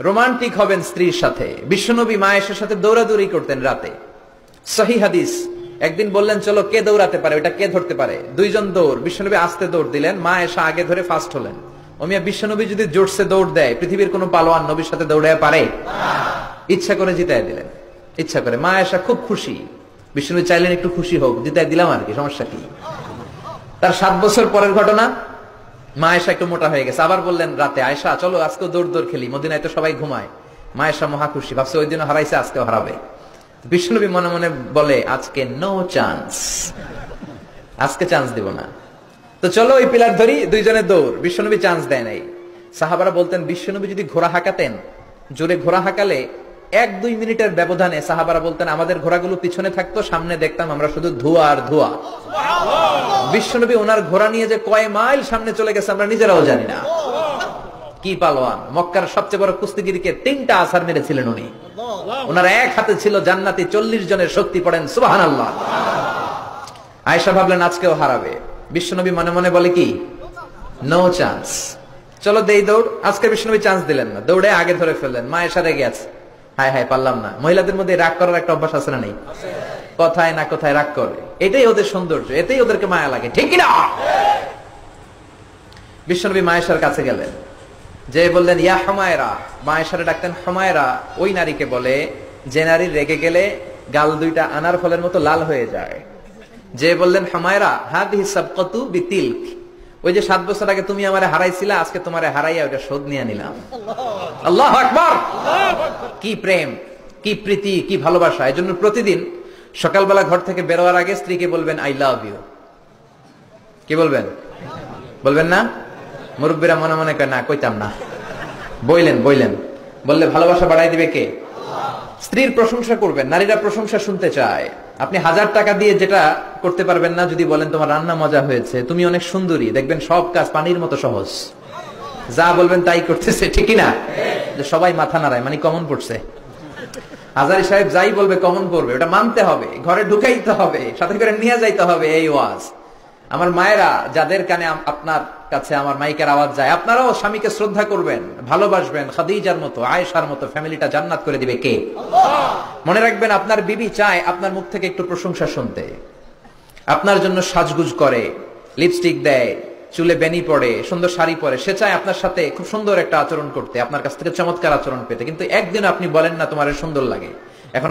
Romantic হবেন স্ত্রীর সাথে। বিশ্বনবী মা আয়েশার সাথে দৌড়াদৌড়ি করতেন রাতে। সহিহ হাদিস। একদিন বললেন চলো কে দৌড়াতে পারে, ওটা কে ধরতে পারে। দুইজন দৌড়, বিশ্বনবী আস্তে দৌড় দিলেন, মা আয়েশা আগে ধরে ফার্স্ট হলেন। ওমিয়া বিশ্বনবী যদি জোরসে দৌড় দেয়, পৃথিবীর কোন পালোয়ান নবীর সাথে দৌড়ে পারে? ইচ্ছা করে জিতায় দিলেন, ইচ্ছা করে। মা আয়েশা খুব খুশি। বিশ্বনবী চাইলেন একটু খুশি হোক, জিতায় দিলাম আর কি, সমস্যা কি। তার 7 বছর পরের ঘটনা। মা আয়েশা একটু মোটা হয়ে গেছে, আবার বললেন রাতে আয়েশা চলো আজকে দৌড় দৌড় খেলি, মদিনায় তো সবাই ঘুমায়। মা আয়েশা মহা খুশি, ভাবছে ওই দিনও হারাইছে, আজকেও হারাবে। বিশ্বনবী মনে মনে বলে আজকে নো চান্স, আজকে চান্স দিব না। তো চলো ওই পিলার ধরি, দুইজনে দৌড়। বিশ্বনবী চান্স দেয় নাই। সাহাবারা বলতেন বিশ্বনবী যদি ঘোড়া হাঁকাতেন, জোরে ঘোড়া হাঁকালে 1-2 মিনিটের ব্যবধানে সাহাবারা বলতেন আমাদের ঘোড়াগুলো পিছনে থাকতো, সামনে দেখতাম আমরা শুধু ধোঁয়া আর ধোঁয়া। বিশ্বনবী ওনার ঘোড়া নিয়ে যে কয় মাইল সামনে চলে গেছে আমরা নিজেরাও জানি না। কি পালোয়ান! মক্কার সবচেয়ে বড় কুস্তিগিরকে 3টা আছাড় মেরেছিলেন উনি। ওনার এক হাতে ছিল জান্নাতি 40 জনের শক্তি। পড়েন সুবহানাল্লাহ। আয়েশা ভাবলেন আজকেও হারাবে। বিশ্বনবী মনে মনে বলে কি নো চান্স, চলো দেই দৌড়। আজকে বিশ্বনবী চান্স দিলেন না, দৌড়ে আগে ধরে ফেললেন। মা আয়েশা রেগে আছে, হায় হায় পারলাম না। মহিলাদের মধ্যে রাগ করার একটা অভ্যাস আছে না নেই? কথায় না কথায় রাগ করে, এটাই ওদের সৌন্দর্য, এটাই ওদেরকে মায়া লাগে, ঠিক কিনা? বিশ্বনবী মা আয়েশার কাছে গেলেন, যে বললেন ইয়া হুমায়রা। মা আয়েশারে ডাকতেন হুমায়রা। ওই নারীকে বলে যে নারী রেগে গেলে গাল দুইটা আনার ফলের মতো লাল হয়ে যায়। যে বললেন হুমায়রা হাদিহি সাবকাতু বিতিলক, ওই যে 7 বছর আগে তুমি আমারে হারাইছিলা, আজকে তোমারে হারাইয়া ওটা শোধ নিয়ে নিলাম। আল্লাহু আকবার! কি প্রেম, কি প্রীতি, কি ভালোবাসা। এজন্য প্রতিদিন সকালবেলা ঘর থেকে বেরোয়ার আগে স্ত্রীকে বলবেন আই লাভ ইউ। কি বলবেন? বলবেন না? মুরব্বীরা মনে মনে কয় না, কইতাম না। বললেন বললে ভালোবাসা বাড়াই দিবে কে? স্ত্রীর প্রশংসা করবেন। নারীরা প্রশংসা শুনতে চায়। আপনি 1000 টাকা দিয়ে যেটা করতে পারবেন না, যদি বলেন তোমার রান্না মজা হয়েছে, তুমি অনেক সুন্দরী, দেখবেন সব কাজ পানির মতো সহজ। যা বলবেন তাই করতেছে, ঠিক না? যে সবাই মাথা নাড়ায়, মানে কমন পড়ছে। হাজারি সাহেব যাই বলবে কমন পড়বে, ওটা মানতে হবে, ঘরে ঢুকাইতে হবে, সাথে করে নিয়ে যাইতে হবে। এই ওয়াজ আমার মায়েরা, যাদের কানে আপনার কাছে আমার মাইকের আওয়াজ যায়, আপনারাও স্বামীকে শ্রদ্ধা করবেন, ভালোবাসবেন। খাদিজার মতো, আয়েশার মতো ফ্যামিলিটা জান্নাত করে দিবে কে? মনে রাখবেন আপনার বিবি চায় আপনার মুখ থেকে একটু প্রশংসা শুনতে। আপনার জন্য সাজগুজ করে, লিপস্টিক দেয়, চুলে বেনি পড়ে, সুন্দর শাড়ি পরে। সে চায় আপনার সাথে খুব সুন্দর একটা আচরণ করতে, আপনার কাছ থেকে চমৎকার আচরণ পেতে। কিন্তু একদিন আপনি বলেন না তোমার সুন্দর লাগে। এখন